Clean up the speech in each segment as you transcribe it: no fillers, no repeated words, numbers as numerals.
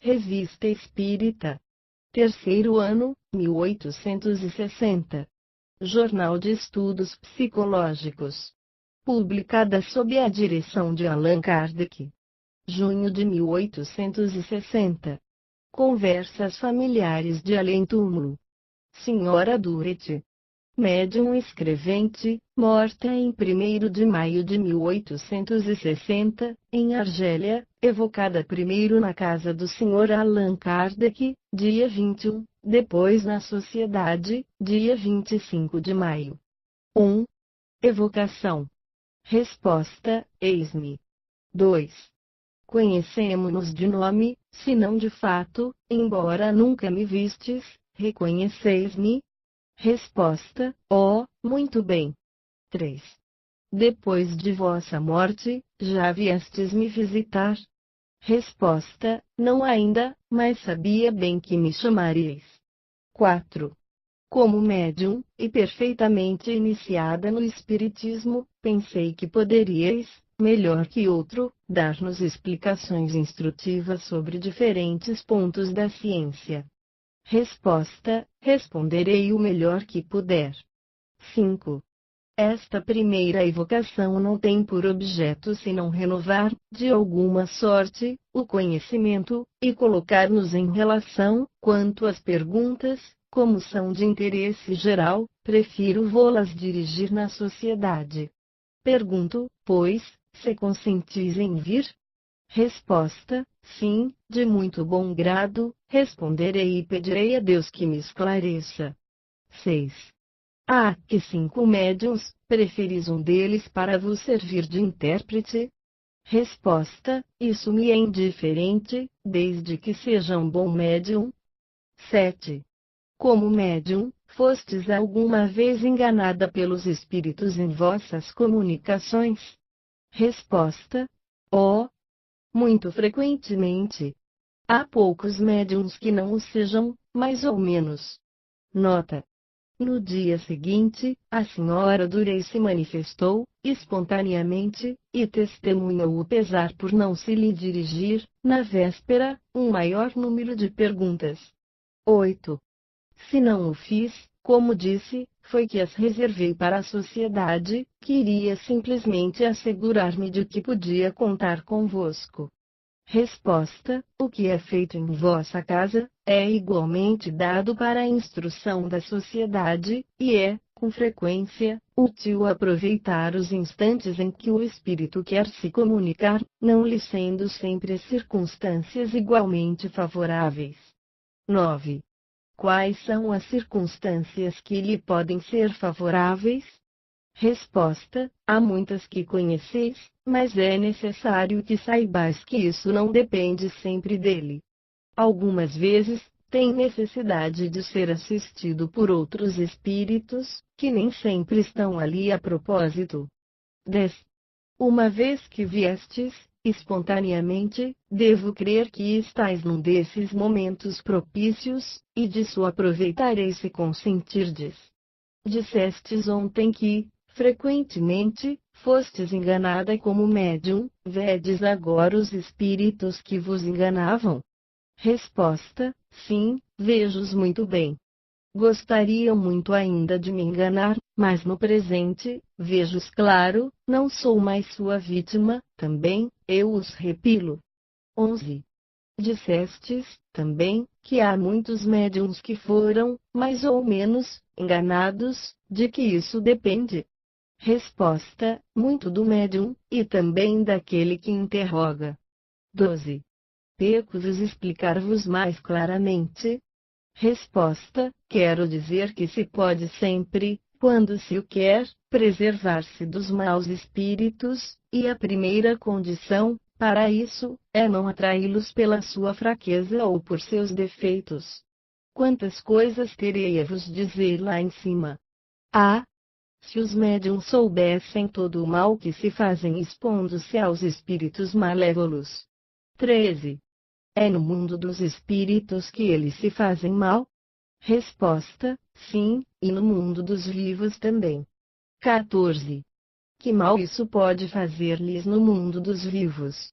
Revista Espírita. Terceiro ano, 1860. Jornal de Estudos Psicológicos. Publicada sob a direção de Allan Kardec. Junho de 1860. Conversas familiares de além-túmulo. Senhora Durete. Médium escrevente, morta em 1º de maio de 1860, em Argélia, evocada primeiro na casa do Sr. Allan Kardec, dia 21, depois na Sociedade, dia 25 de maio. 1. Evocação. Resposta: eis-me. 2. Conhecemo-nos de nome, se não de fato, embora nunca me vistes, reconheceis-me? Resposta: oh, muito bem. 3. Depois de vossa morte, já viestes me visitar? Resposta: não ainda, mas sabia bem que me chamaríeis. 4. Como médium, e perfeitamente iniciada no Espiritismo, pensei que poderíeis, melhor que outro, dar-nos explicações instrutivas sobre diferentes pontos da ciência. Resposta: responderei o melhor que puder. 5. Esta primeira evocação não tem por objeto senão renovar, de alguma sorte, o conhecimento, e colocar-nos em relação. Quanto às perguntas, como são de interesse geral, prefiro vô-las dirigir na sociedade. Pergunto, pois, se consentis em vir? Resposta: sim, de muito bom grado, responderei e pedirei a Deus que me esclareça. 6. Há que 5 médiuns, preferis um deles para vos servir de intérprete? Resposta: isso me é indiferente, desde que seja um bom médium. 7. Como médium, fostes alguma vez enganada pelos espíritos em vossas comunicações? Resposta: oh, muito frequentemente. Há poucos médiuns que não o sejam, mais ou menos. Nota: no dia seguinte, a senhora Durei se manifestou, espontaneamente, e testemunhou o pesar por não se lhe dirigir, na véspera, um maior número de perguntas. 8. Se não o fiz, como disse, foi que as reservei para a sociedade, queria simplesmente assegurar-me de que podia contar convosco. Resposta: o que é feito em vossa casa, é igualmente dado para a instrução da sociedade, e é, com frequência, útil aproveitar os instantes em que o espírito quer se comunicar, não lhe sendo sempre as circunstâncias igualmente favoráveis. 9. Quais são as circunstâncias que lhe podem ser favoráveis? Resposta: há muitas que conheceis, mas é necessário que saibais que isso não depende sempre dele. Algumas vezes, tem necessidade de ser assistido por outros espíritos, que nem sempre estão ali a propósito. 10. Uma vez que viestes, espontaneamente, devo crer que estais num desses momentos propícios, e disso aproveitarei se consentirdes. Dissestes ontem que, frequentemente, fostes enganada como médium, vedes agora os espíritos que vos enganavam? Resposta: sim, vejo-os muito bem. Gostariam muito ainda de me enganar, mas no presente, vejo-os claro, não sou mais sua vítima, também, eu os repilo. 11. Dissestes, também, que há muitos médiuns que foram, mais ou menos, enganados, de que isso depende? Resposta: muito do médium, e também daquele que interroga. 12. Peco-vos explicar-vos mais claramente? Resposta: quero dizer que se pode sempre, quando se o quer, preservar-se dos maus espíritos, e a primeira condição, para isso, é não atraí-los pela sua fraqueza ou por seus defeitos. Quantas coisas terei a vos dizer lá em cima? Ah! Se os médiuns soubessem todo o mal que se fazem expondo-se aos espíritos malévolos. 13. É no mundo dos espíritos que eles se fazem mal? Resposta: sim, e no mundo dos vivos também. 14. Que mal isso pode fazer-lhes no mundo dos vivos?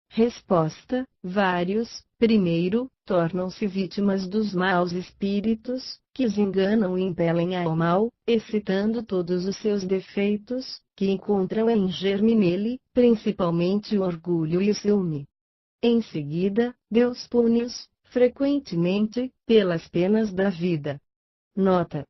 Resposta: vários. Primeiro, tornam-se vítimas dos maus espíritos, que os enganam e impelem ao mal, excitando todos os seus defeitos, que encontram em germe nele, principalmente o orgulho e o ciúme. Em seguida, Deus pune-os, frequentemente, pelas penas da vida. Nota: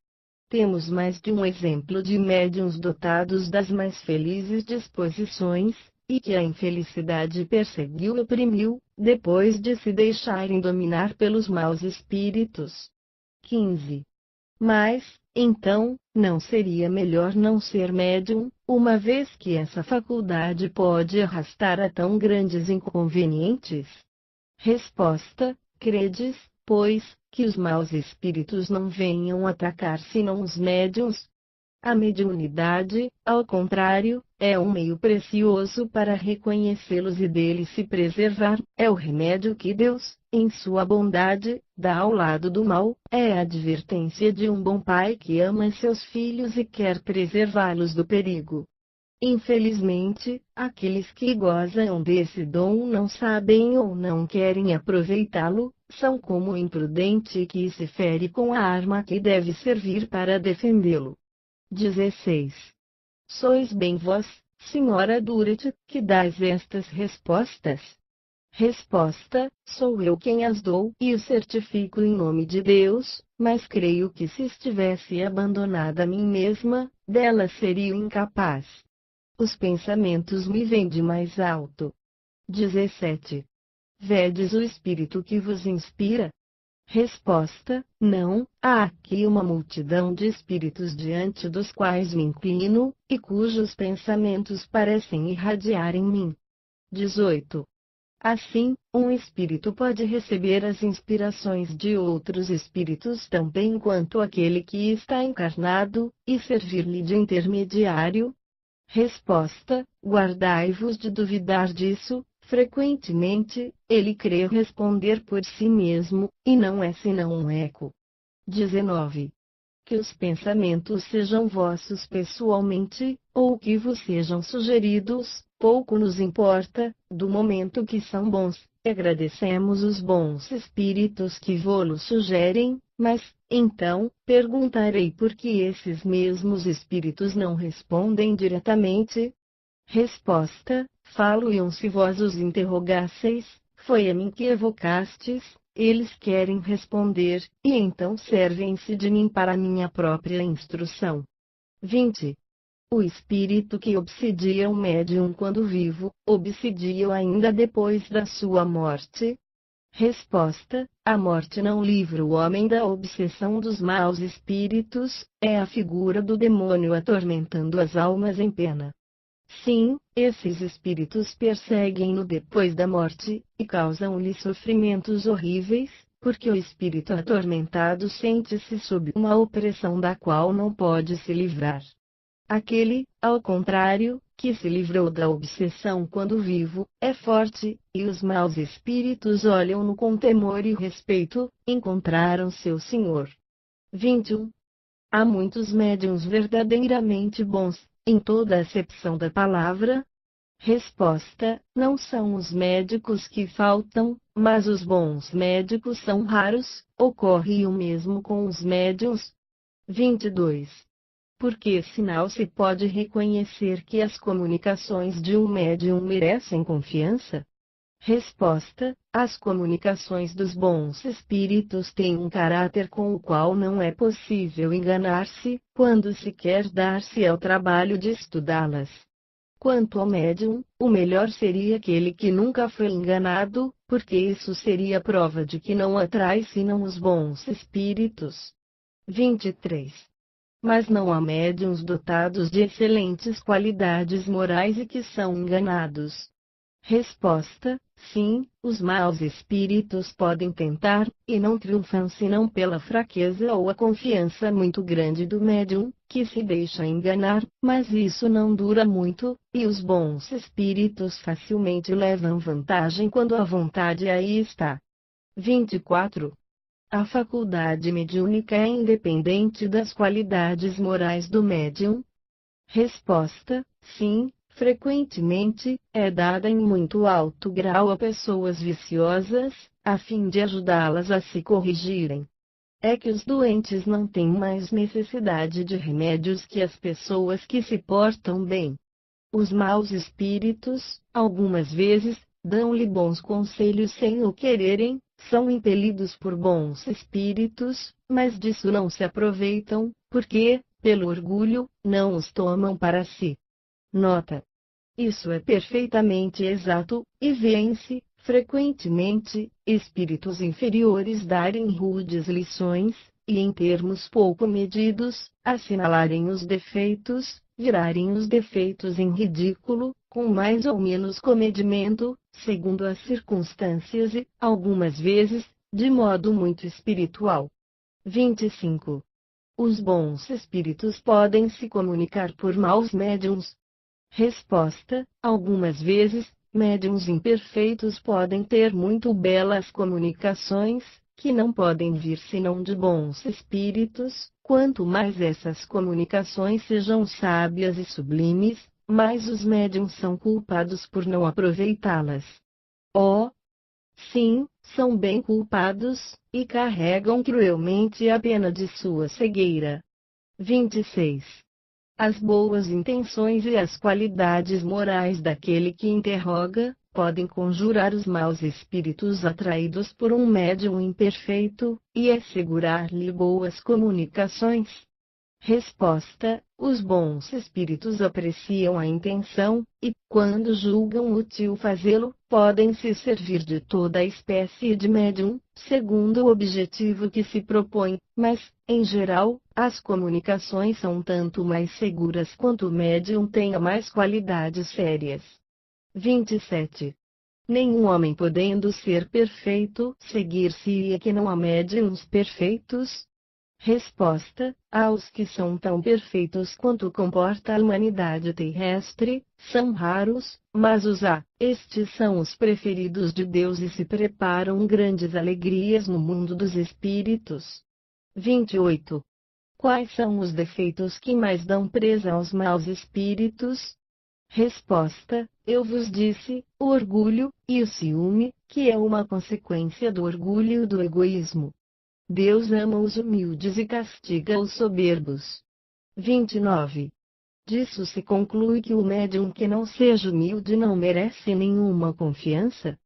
temos mais de um exemplo de médiuns dotados das mais felizes disposições, e que a infelicidade perseguiu e oprimiu, depois de se deixarem dominar pelos maus espíritos. 15. Mas, então, não seria melhor não ser médium, uma vez que essa faculdade pode arrastar a tão grandes inconvenientes? Resposta: credes, pois, que os maus espíritos não venham atacar senão os médiuns? A mediunidade, ao contrário, é um meio precioso para reconhecê-los e deles se preservar, é o remédio que Deus, em sua bondade, dá ao lado do mal, é a advertência de um bom pai que ama seus filhos e quer preservá-los do perigo. Infelizmente, aqueles que gozam desse dom não sabem ou não querem aproveitá-lo, são como o imprudente que se fere com a arma que deve servir para defendê-lo. 16. Sois bem vós, senhora Duret, que dais estas respostas? Resposta: sou eu quem as dou e o certifico em nome de Deus, mas creio que se estivesse abandonada a mim mesma, dela seria incapaz. Os pensamentos me vêm de mais alto. 17. Vedes o Espírito que vos inspira? Resposta: não, há aqui uma multidão de espíritos diante dos quais me inclino, e cujos pensamentos parecem irradiar em mim. 18. Assim, um espírito pode receber as inspirações de outros espíritos tão bem quanto aquele que está encarnado, e servir-lhe de intermediário? Resposta: guardai-vos de duvidar disso. Frequentemente, ele crê responder por si mesmo, e não é senão um eco. 19. Que os pensamentos sejam vossos pessoalmente, ou que vos sejam sugeridos, pouco nos importa, do momento que são bons, agradecemos os bons espíritos que vô-los sugerem, mas, então, perguntarei por que esses mesmos espíritos não respondem diretamente? Resposta: falo-iam se vós os interrogasseis, foi a mim que evocastes, eles querem responder, e então servem-se de mim para minha própria instrução. 20. O espírito que obsidia o médium quando vivo, obsidia-o ainda depois da sua morte? Resposta: a morte não livra o homem da obsessão dos maus espíritos, é a figura do demônio atormentando as almas em pena. Sim, esses espíritos perseguem-no depois da morte, e causam-lhe sofrimentos horríveis, porque o espírito atormentado sente-se sob uma opressão da qual não pode se livrar. Aquele, ao contrário, que se livrou da obsessão quando vivo, é forte, e os maus espíritos olham-no com temor e respeito, encontraram seu senhor. 21. Há muitos médiuns verdadeiramente bons, em toda a acepção da palavra? Resposta: não são os médicos que faltam, mas os bons médicos são raros, ocorre o mesmo com os médiuns. 22. Por que sinal se pode reconhecer que as comunicações de um médium merecem confiança? Resposta: as comunicações dos bons espíritos têm um caráter com o qual não é possível enganar-se, quando se quer dar-se ao trabalho de estudá-las. Quanto ao médium, o melhor seria aquele que nunca foi enganado, porque isso seria prova de que não atrai senão os bons espíritos. 23. Mas não há médiuns dotados de excelentes qualidades morais e que são enganados. Resposta: sim, os maus espíritos podem tentar, e não triunfam senão pela fraqueza ou a confiança muito grande do médium, que se deixa enganar, mas isso não dura muito, e os bons espíritos facilmente levam vantagem quando a vontade aí está. 24. A faculdade mediúnica é independente das qualidades morais do médium? Resposta: sim, frequentemente, é dada em muito alto grau a pessoas viciosas, a fim de ajudá-las a se corrigirem. É que os doentes não têm mais necessidade de remédios que as pessoas que se portam bem. Os maus espíritos, algumas vezes, dão-lhe bons conselhos sem o quererem, são impelidos por bons espíritos, mas disso não se aproveitam, porque, pelo orgulho, não os tomam para si. Nota: isso é perfeitamente exato, e vêem-se, frequentemente, espíritos inferiores darem rudes lições, e em termos pouco medidos, assinalarem os defeitos, virarem os defeitos em ridículo, com mais ou menos comedimento, segundo as circunstâncias e, algumas vezes, de modo muito espiritual. 25. Os bons espíritos podem se comunicar por maus médiuns. Resposta: algumas vezes, médiuns imperfeitos podem ter muito belas comunicações, que não podem vir senão de bons espíritos. Quanto mais essas comunicações sejam sábias e sublimes, mais os médiuns são culpados por não aproveitá-las. Oh, sim, são bem culpados, e carregam cruelmente a pena de sua cegueira. 26. As boas intenções e as qualidades morais daquele que interroga, podem conjurar os maus espíritos atraídos por um médium imperfeito, e assegurar-lhe boas comunicações. Resposta: os bons espíritos apreciam a intenção, e, quando julgam útil fazê-lo, podem se servir de toda a espécie de médium, segundo o objetivo que se propõe, mas, em geral, as comunicações são tanto mais seguras quanto o médium tenha mais qualidades sérias. 27. Nenhum homem podendo ser perfeito, seguir-se-ia que não há médiuns perfeitos? Resposta: aos que são tão perfeitos quanto comporta a humanidade terrestre, são raros, mas os há. Estes são os preferidos de Deus e se preparam grandes alegrias no mundo dos espíritos. 28. Quais são os defeitos que mais dão presa aos maus espíritos? Resposta: eu vos disse, o orgulho, e o ciúme, que é uma consequência do orgulho e do egoísmo. Deus ama os humildes e castiga os soberbos. 29. Disso se conclui que o médium que não seja humilde não merece nenhuma confiança?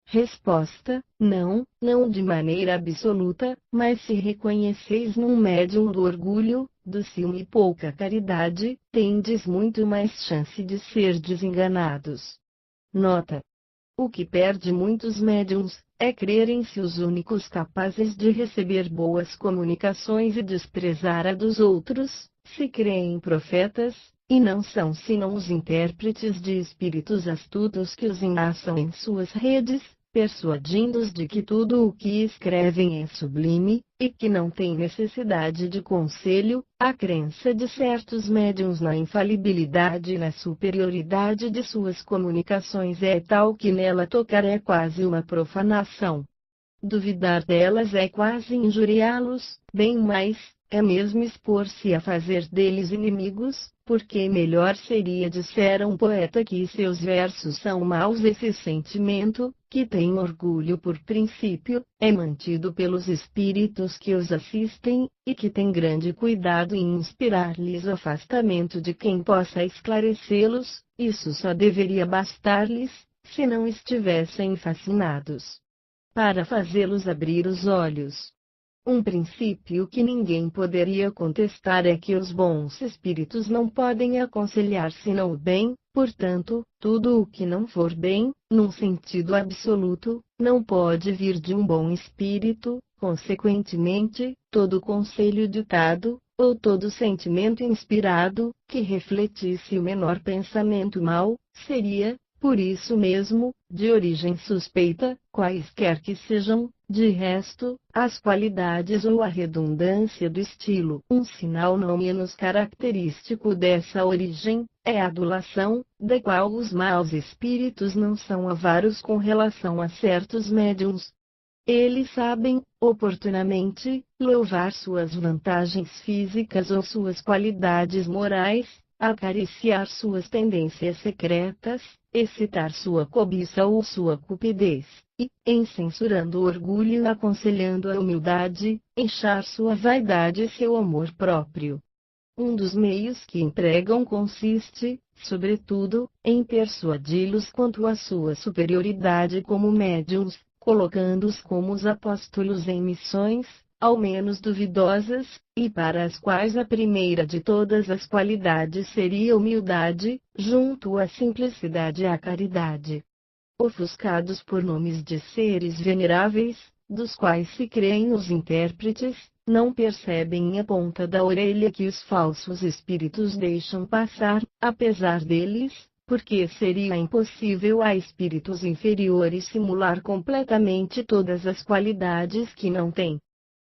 Resposta: não, não de maneira absoluta, mas se reconheceis num médium do orgulho, do ciúme e pouca caridade, tendes muito mais chance de ser desenganados. Nota: o que perde muitos médiums é crerem-se os únicos capazes de receber boas comunicações e desprezar a dos outros, se creem profetas, e não são senão os intérpretes de espíritos astutos que os enlaçam em suas redes, persuadindo-os de que tudo o que escrevem é sublime, e que não têm necessidade de conselho. A crença de certos médiuns na infalibilidade e na superioridade de suas comunicações é tal que nela tocar é quase uma profanação. Duvidar delas é quase injuriá-los, bem mais, é mesmo expor-se a fazer deles inimigos, porque melhor seria, dissera um poeta, que seus versos são maus. Esse sentimento, que tem orgulho por princípio, é mantido pelos espíritos que os assistem, e que tem grande cuidado em inspirar-lhes o afastamento de quem possa esclarecê-los. Isso só deveria bastar-lhes, se não estivessem fascinados, para fazê-los abrir os olhos. Um princípio que ninguém poderia contestar é que os bons espíritos não podem aconselhar senão o bem, portanto, tudo o que não for bem, num sentido absoluto, não pode vir de um bom espírito. Consequentemente, todo conselho ditado, ou todo sentimento inspirado, que refletisse o menor pensamento mau, seria, por isso mesmo, de origem suspeita, quaisquer que sejam. De resto, as qualidades ou a redundância do estilo, um sinal não menos característico dessa origem, é a adulação, da qual os maus espíritos não são avaros com relação a certos médiuns. Eles sabem, oportunamente, louvar suas vantagens físicas ou suas qualidades morais, acariciar suas tendências secretas, excitar sua cobiça ou sua cupidez, e, em censurando o orgulho e aconselhando a humildade, inchar sua vaidade e seu amor próprio. Um dos meios que empregam consiste, sobretudo, em persuadi-los quanto à sua superioridade como médiuns, colocando-os como os apóstolos em missões, ao menos duvidosas, e para as quais a primeira de todas as qualidades seria a humildade, junto à simplicidade e à caridade. Ofuscados por nomes de seres veneráveis, dos quais se creem os intérpretes, não percebem em a ponta da orelha que os falsos espíritos deixam passar, apesar deles, porque seria impossível a espíritos inferiores simular completamente todas as qualidades que não têm.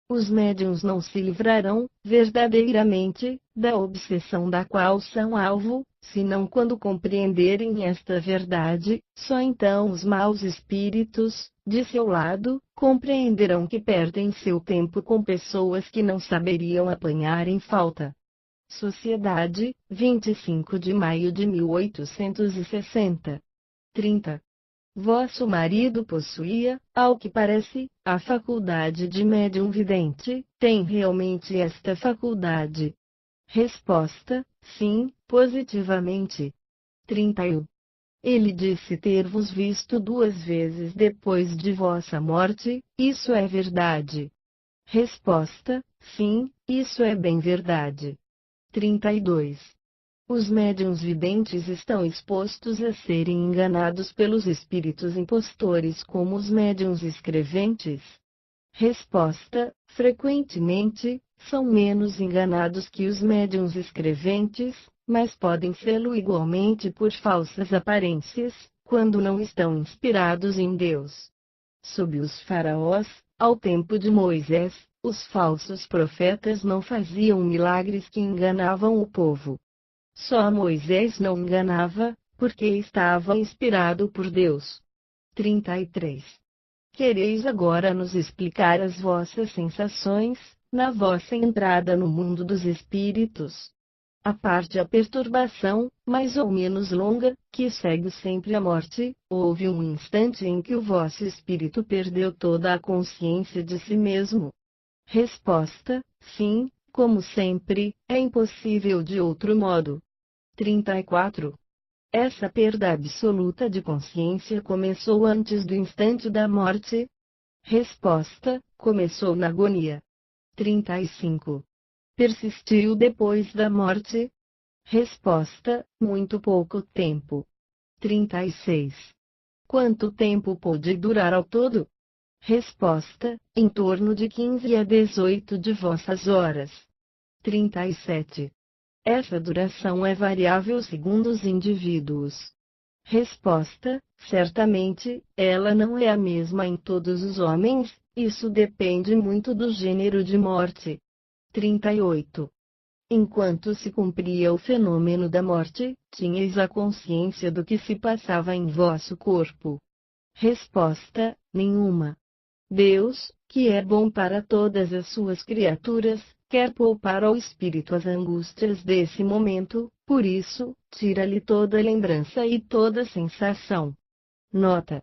Os médiuns não se livrarão, verdadeiramente, da obsessão da qual são alvo, senão quando compreenderem esta verdade. Só então os maus espíritos, de seu lado, compreenderão que perdem seu tempo com pessoas que não saberiam apanhar em falta. Sociedade, 25 de maio de 1860. 30. Vosso marido possuía, ao que parece, a faculdade de médium vidente. Tem realmente esta faculdade? Resposta: sim, positivamente. 31. Ele disse ter-vos visto 2 vezes depois de vossa morte. Isso é verdade? Resposta: sim, isso é bem verdade. 32. Os médiuns videntes estão expostos a serem enganados pelos espíritos impostores como os médiuns escreventes? Resposta: frequentemente, são menos enganados que os médiuns escreventes, mas podem sê-lo igualmente por falsas aparências, quando não estão inspirados em Deus. Sob os faraós, ao tempo de Moisés, os falsos profetas não faziam milagres que enganavam o povo. Só Moisés não enganava, porque estava inspirado por Deus. 33. Quereis agora nos explicar as vossas sensações, na vossa entrada no mundo dos espíritos? A parte a perturbação, mais ou menos longa, que segue sempre a morte, houve um instante em que o vosso espírito perdeu toda a consciência de si mesmo? Resposta: sim, como sempre, é impossível de outro modo. 34. Essa perda absoluta de consciência começou antes do instante da morte? Resposta: começou na agonia. 35. Persistiu depois da morte? Resposta: muito pouco tempo. 36. Quanto tempo pôde durar ao todo? Resposta: em torno de 15 a 18 de vossas horas. 37. Essa duração é variável segundo os indivíduos. Resposta: certamente, ela não é a mesma em todos os homens, isso depende muito do gênero de morte. 38. Enquanto se cumpria o fenômeno da morte, tinhais a consciência do que se passava em vosso corpo? Resposta: nenhuma. Deus, que é bom para todas as suas criaturas, quer poupar ao espírito as angústias desse momento, por isso, tira-lhe toda lembrança e toda sensação. Nota: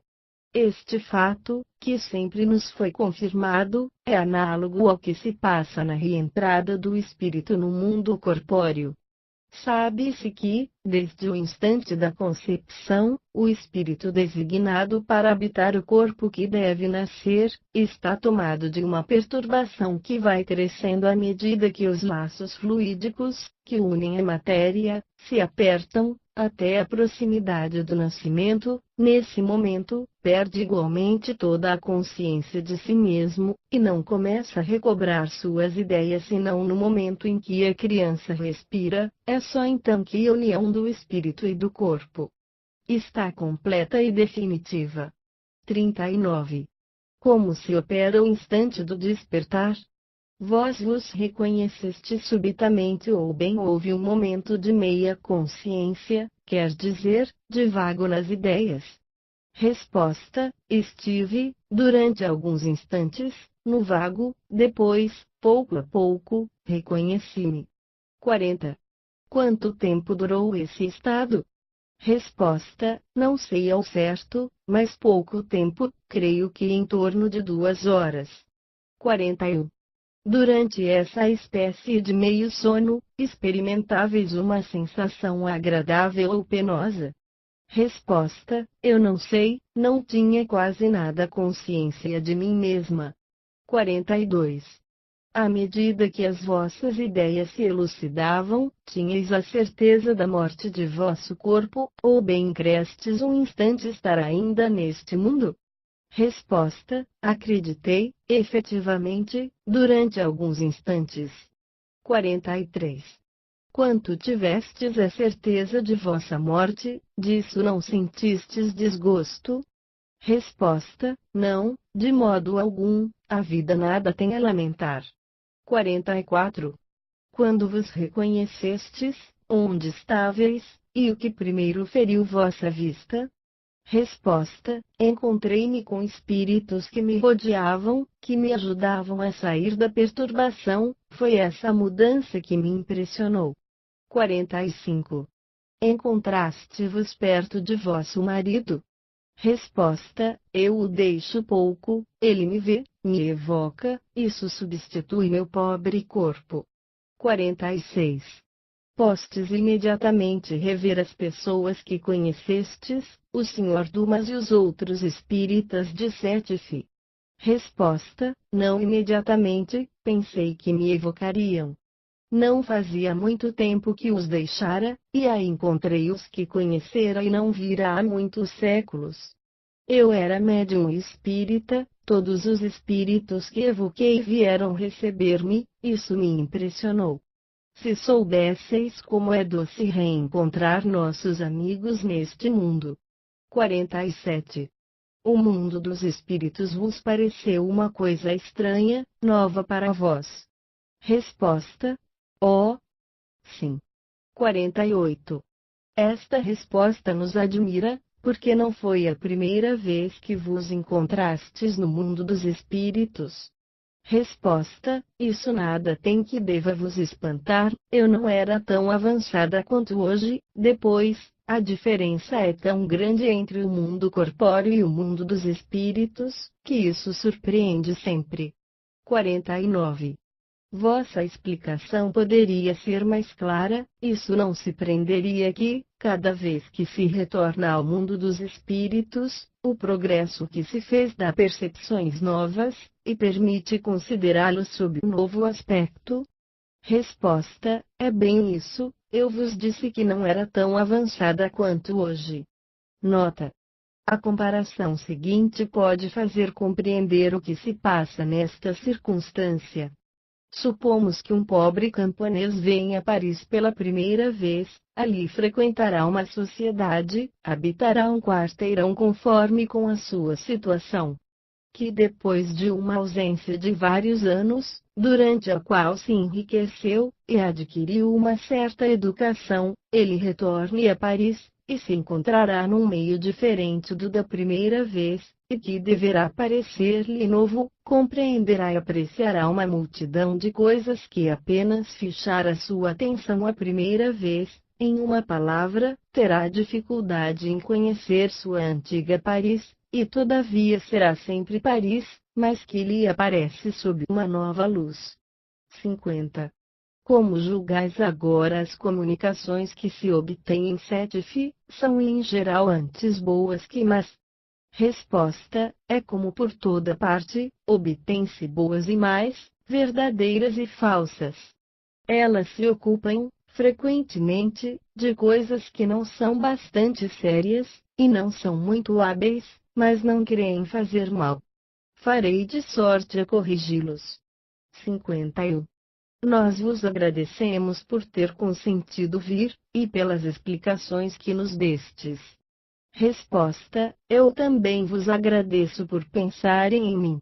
este fato, que sempre nos foi confirmado, é análogo ao que se passa na reentrada do espírito no mundo corpóreo. Sabe-se que, desde o instante da concepção, o espírito designado para habitar o corpo que deve nascer, está tomado de uma perturbação que vai crescendo à medida que os laços fluídicos, que unem a matéria, se apertam, até a proximidade do nascimento. Nesse momento, perde igualmente toda a consciência de si mesmo, e não começa a recobrar suas ideias senão no momento em que a criança respira. É só então que a união do espírito e do corpo está completa e definitiva. 39. Como se opera o instante do despertar? Vós vos reconheceste subitamente ou bem houve um momento de meia consciência, quer dizer, de vago nas ideias? Resposta: estive, durante alguns instantes, no vago, depois, pouco a pouco, reconheci-me. 40. Quanto tempo durou esse estado? Resposta: não sei ao certo, mas pouco tempo, creio que em torno de 2 horas. 41. Durante essa espécie de meio sono, experimentáveis uma sensação agradável ou penosa? Resposta: eu não sei, não tinha quase nada consciência de mim mesma. 42. À medida que as vossas ideias se elucidavam, tinhais a certeza da morte de vosso corpo, ou bem crestes um instante estar ainda neste mundo? Resposta: acreditei, efetivamente, durante alguns instantes. 43. Quanto tivestes a certeza de vossa morte, disso não sentistes desgosto? Resposta: não, de modo algum, a vida nada tem a lamentar. 44. Quando vos reconhecestes, onde estáveis, e o que primeiro feriu vossa vista? Resposta: encontrei-me com espíritos que me rodeavam, que me ajudavam a sair da perturbação, foi essa mudança que me impressionou. 45. Encontraste-vos perto de vosso marido? Resposta: eu o deixo pouco, ele me vê, me evoca, isso substitui meu pobre corpo. 46. Postes imediatamente rever as pessoas que conhecestes, o Sr. Dumas e os outros espíritas de Sétife? Resposta: não imediatamente, pensei que me evocariam. Não fazia muito tempo que os deixara, e aí encontrei os que conhecera e não vira há muitos séculos. Eu era médium espírita, todos os espíritos que evoquei vieram receber-me, isso me impressionou. Se soubesseis como é doce reencontrar nossos amigos neste mundo. 47. O mundo dos espíritos vos pareceu uma coisa estranha, nova para vós? Resposta: oh, sim. 48. Esta resposta nos admira, porque não foi a primeira vez que vos encontrastes no mundo dos espíritos. Resposta: isso nada tem que deva vos espantar, eu não era tão avançada quanto hoje, depois, a diferença é tão grande entre o mundo corpóreo e o mundo dos espíritos, que isso surpreende sempre. 49. Vossa explicação poderia ser mais clara, isso não se prenderia que, cada vez que se retorna ao mundo dos espíritos, o progresso que se fez dá percepções novas, e permite considerá-los sob um novo aspecto? Resposta: é bem isso, eu vos disse que não era tão avançada quanto hoje. Nota: a comparação seguinte pode fazer compreender o que se passa nesta circunstância. Supomos que um pobre camponês venha a Paris pela primeira vez, ali frequentará uma sociedade, habitará um quarteirão conforme com a sua situação. Que depois de uma ausência de vários anos, durante a qual se enriqueceu, e adquiriu uma certa educação, ele retorne a Paris, e se encontrará num meio diferente do da primeira vez, e que deverá parecer-lhe novo, compreenderá e apreciará uma multidão de coisas que apenas fichara sua atenção a primeira vez, em uma palavra, terá dificuldade em conhecer sua antiga Paris, e todavia será sempre Paris, mas que lhe aparece sob uma nova luz. 50. Como julgais agora as comunicações que se obtêm em Sétife, são em geral antes boas que más? Resposta: é como por toda parte, obtêm-se boas e más, verdadeiras e falsas. Elas se ocupam, frequentemente, de coisas que não são bastante sérias, e não são muito hábeis, mas não creem fazer mal. Farei de sorte a corrigi-los. 51. Nós vos agradecemos por ter consentido vir, e pelas explicações que nos destes. Resposta: eu também vos agradeço por pensarem em mim.